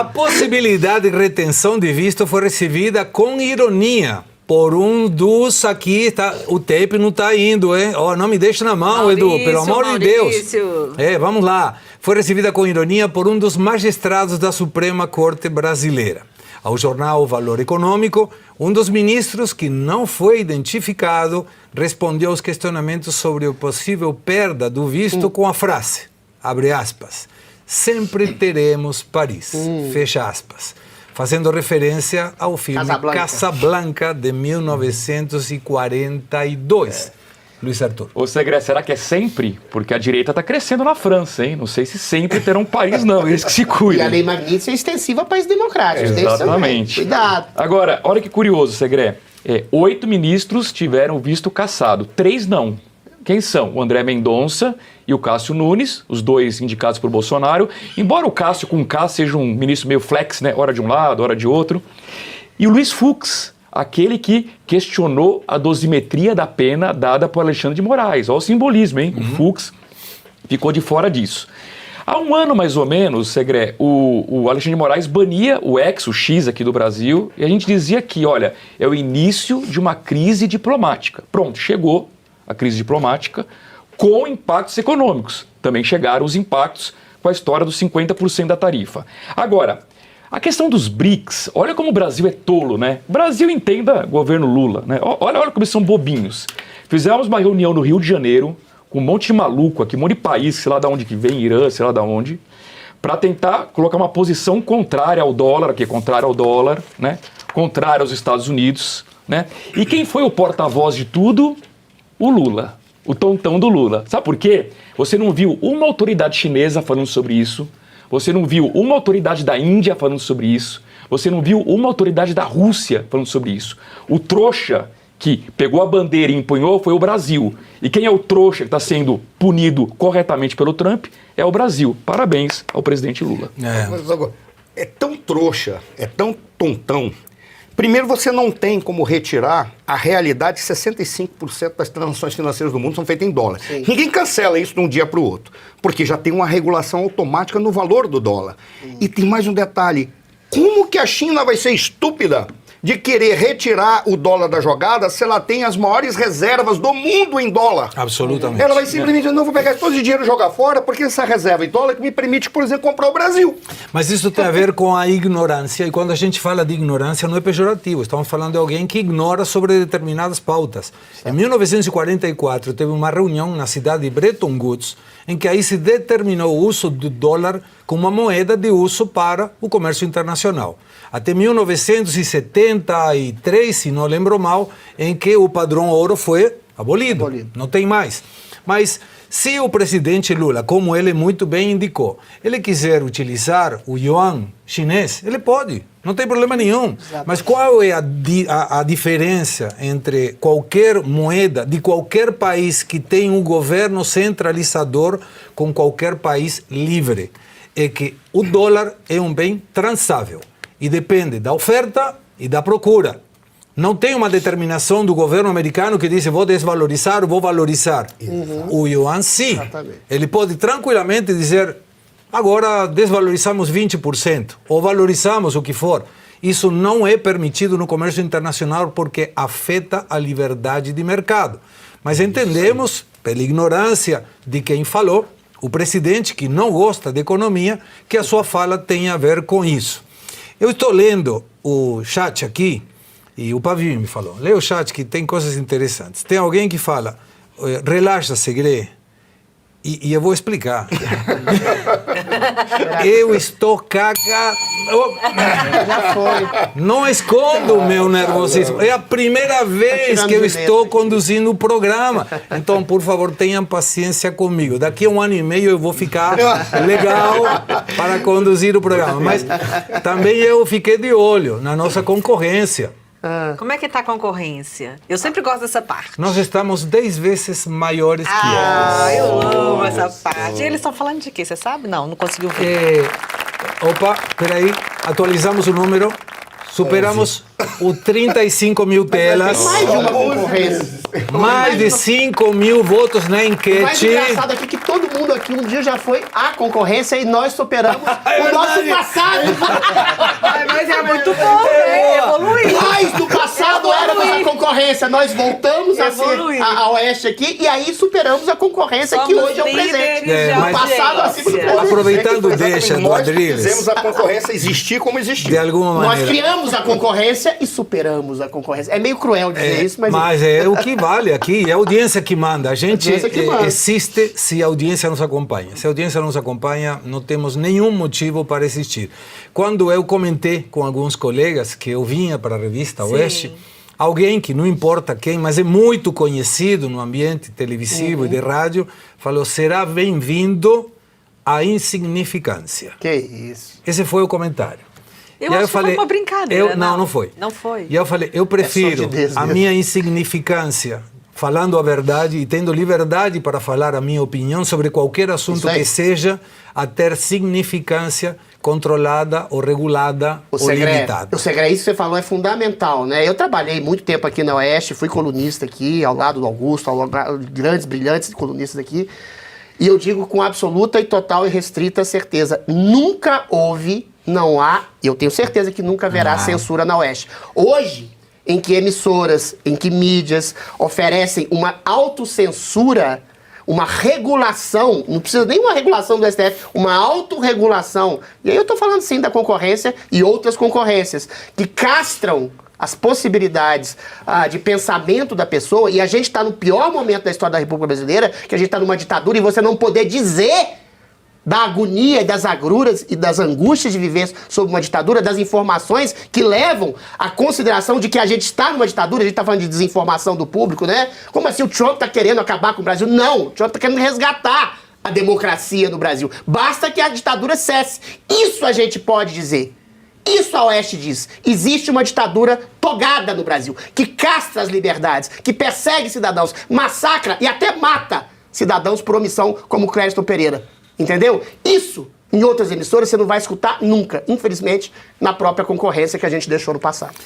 A possibilidade de retenção de visto foi recebida com ironia por um dos aqui, o tape não está indo, hein? Oh, não me deixa na mão, Edu, pelo amor de Deus. Vamos lá. Foi recebida com ironia por um dos magistrados da Suprema Corte Brasileira. Ao jornal Valor Econômico, um dos ministros, que não foi identificado, respondeu aos questionamentos sobre a possível perda do visto com a frase, abre aspas, sempre teremos Paris, fecha aspas, fazendo referência ao filme Casablanca de 1942. Luiz Arthur. Ô Segré, será que é sempre? Porque a direita está crescendo na França, hein? Não sei se sempre terão Paris, não. Eles que se cuidam. E a lei Magnitsky é extensiva a países democráticos. Exatamente. Cuidado. Agora, olha que curioso, Segré. 8 ministros tiveram visto cassado, 3 não. Quem são? O André Mendonça e o Cássio Nunes, os dois indicados por Bolsonaro. Embora o Cássio com K seja um ministro meio flex, né? Hora de um lado, hora de outro. E o Luiz Fux, aquele que questionou a dosimetria da pena dada por Alexandre de Moraes. Olha o simbolismo, hein? O Fux ficou de fora disso. Há um ano, mais ou menos, Segré, o Alexandre de Moraes bania o X aqui do Brasil, e a gente dizia que, olha, é o início de uma crise diplomática. Pronto, chegou a crise diplomática com impactos econômicos. Também chegaram os impactos com a história dos 50% da tarifa. Agora, a questão dos BRICS, olha como o Brasil é tolo, né? O Brasil entenda governo Lula, né? Olha como eles são bobinhos. Fizemos uma reunião no Rio de Janeiro, com um monte de maluco aqui, um monte de país, sei lá de onde que vem, Irã, sei lá de onde, para tentar colocar uma posição contrária ao dólar, que é contrária ao dólar, né? Contrária aos Estados Unidos, né? E quem foi o porta-voz de tudo? O Lula, o tontão do Lula. Sabe por quê? Você não viu uma autoridade chinesa falando sobre isso. Você não viu uma autoridade da Índia falando sobre isso. Você não viu uma autoridade da Rússia falando sobre isso. O trouxa que pegou a bandeira e empunhou foi o Brasil. E quem é o trouxa que está sendo punido corretamente pelo Trump é o Brasil. Parabéns ao presidente Lula. É tão trouxa, é tão tontão. Primeiro, você não tem como retirar a realidade que 65% das transações financeiras do mundo são feitas em dólar. Sim. Ninguém cancela isso de um dia para o outro, porque já tem uma regulação automática no valor do dólar. E tem mais um detalhe, como que a China vai ser estúpida de querer retirar o dólar da jogada se ela tem as maiores reservas do mundo em dólar? Absolutamente. Ela vai simplesmente, não vou pegar todo esse dinheiro e jogar fora, porque essa reserva em dólar que me permite, por exemplo, comprar o Brasil. Mas isso tem a ver com a ignorância, e quando a gente fala de ignorância não é pejorativo, estamos falando de alguém que ignora sobre determinadas pautas. Certo. Em 1944 teve uma reunião na cidade de Bretton Woods, em que aí se determinou o uso do dólar como uma moeda de uso para o comércio internacional. Até 1973, se não lembro mal, em que o padrão ouro foi abolido. Não tem mais. Mas se o presidente Lula, como ele muito bem indicou, ele quiser utilizar o yuan chinês, ele pode, não tem problema nenhum. Exato. Mas qual é a diferença entre qualquer moeda de qualquer país que tem um governo centralizador com qualquer país livre? É que o dólar é um bem transável e depende da oferta e da procura. Não tem uma determinação do governo americano que diz vou desvalorizar ou vou valorizar. O yuan, sim. Exatamente. Ele pode tranquilamente dizer agora desvalorizamos 20% ou valorizamos o que for. Isso não é permitido no comércio internacional porque afeta a liberdade de mercado. Mas entendemos, pela ignorância de quem falou, o presidente que não gosta de economia, que a sua fala tem a ver com isso. Eu estou lendo o chat aqui, e o Pavinho me falou, leia o chat que tem coisas interessantes. Tem alguém que fala, relaxa, Segré, e eu vou explicar. Eu estou cagado. Já foi. Não escondo o meu nervosismo. É a primeira vez que eu estou conduzindo o programa. Então, por favor, tenham paciência comigo. Daqui a 1 ano e meio eu vou ficar legal para conduzir o programa. Mas também eu fiquei de olho na nossa concorrência. Como é que está a concorrência? Eu sempre gosto dessa parte. Nós estamos 10 vezes maiores que eles. Eu amo essa parte. E eles estão falando de quê? Você sabe? Não conseguiu ver. Opa, peraí. Atualizamos o número. Superamos o 35 mil telas. Mais de uma concorrência. Mais de 5 mil votos na O mais enquete. engraçado aqui é que todo mundo aqui um dia já foi à concorrência e nós superamos o nosso passado. Mas é muito bom, né? Evoluir. Nós do passado éramos a concorrência, nós voltamos a ser Evoluir. a Oeste aqui e aí superamos a concorrência que Somos hoje é o presente. líderes de O passado acima do audiência. Aproveitando deixa do Nós Adriles, fizemos a concorrência existir como de existiu. alguma Nós maneira. criamos a concorrência e superamos a concorrência. É meio cruel dizer isso, mas é o que vale aqui, é a audiência que manda. A gente Audiência que manda. existe se a audiência nos acompanha. Se a audiência nos acompanha, não temos nenhum motivo para existir. Quando eu comentei com alguns colegas que eu vinha para a revista Oeste, alguém que não importa quem, mas é muito conhecido no ambiente televisivo e de rádio, falou: será bem-vindo à insignificância. que isso. Esse foi o comentário. Eu E aí acho que foi uma brincadeira, Não, não. não foi. Não foi. E eu falei, eu prefiro sordidez a mesmo. minha insignificância, falando a verdade e tendo liberdade para falar a minha opinião sobre qualquer assunto Isso aí. que seja, a ter significância controlada ou regulada ou limitada. O segredo, isso que você falou é fundamental, né? Eu trabalhei muito tempo aqui na Oeste, fui colunista aqui, ao lado do Augusto, ao lado de grandes, brilhantes colunistas aqui. E eu digo com absoluta e total e restrita certeza, nunca houve, não há, eu tenho certeza que nunca haverá censura na Oeste. Hoje, em que emissoras, em que mídias oferecem uma autocensura, uma regulação, não precisa nem uma regulação do STF, uma autorregulação. E aí eu estou falando sim da concorrência e outras concorrências, que castram as possibilidades de pensamento da pessoa, e a gente está no pior momento da história da República Brasileira, que a gente está numa ditadura e você não poder dizer da agonia e das agruras e das angústias de viver sob uma ditadura, das informações que levam à consideração de que a gente está numa ditadura. A gente está falando de desinformação do público, né? Como assim o Trump está querendo acabar com o Brasil? Não, o Trump está querendo resgatar a democracia no Brasil. Basta que a ditadura cesse. Isso a gente pode dizer. Isso a Oeste diz. Existe uma ditadura togada no Brasil, que castra as liberdades, que persegue cidadãos, massacra e até mata cidadãos por omissão, como Clériston Pereira. Entendeu? Isso, em outras emissoras, você não vai escutar nunca, infelizmente, na própria concorrência que a gente deixou no passado.